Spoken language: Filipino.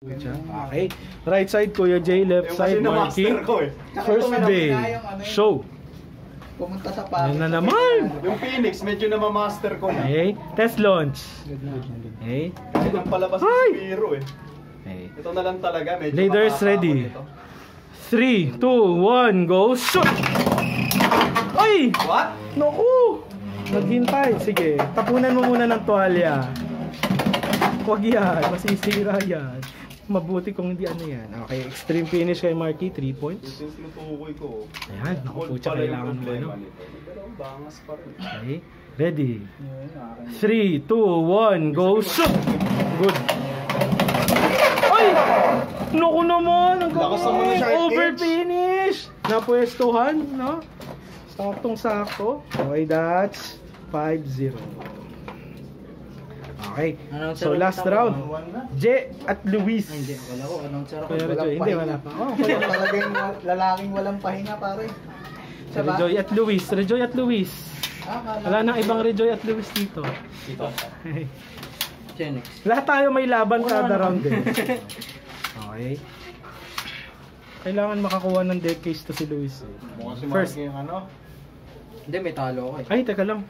Okay. Right side, Kuya J. Left side, Marky. First day. Show. Pumunta sa pa. Yan na naman. Yung Phoenix, medyo na-master ko na. Okay. Test launch. Okay. Kasi nang palabas yung Spiro eh. Okay. Ito na lang talaga, medyo Leaders ready. 3, 2, 1, go, shoot! Ay! What? Naku! Naghintay. Sige, tapunan mo muna ng tuwalya. Huwag yan, masisira yan. Mabuti kung hindi ano yan. Okay, extreme finish kay Marky, 3 points. Yung tinutukoy ko. Ayan, naku, pucha, kailangan mo ano. Pero bangas pa rin. Okay, ready. 3, 2, 1, go, shoot! Good. Ay! Naku naman! Ang Lakas naman ng shark over cage. finish! Napwestuhan, no? Saktong-sakto. Okay, that's 5-0. Okay, so last round. J at Luis. Hindi, wala ko. Announcer ako. Kuya Rejoy, hindi, wala pa. Oh, Talagang lalaking walang pahinga, pare. Rejoy at Luis. Rejoy at Luis. Wala nang ibang Rejoy at Luis dito. Genex. Lahat tayo may laban kada round eh. Okay. Kailangan makakuha ng deck case to si Luis. Mukhang si First. Marky yung ano. Hindi, may talo ako eh. Ay, teka lang.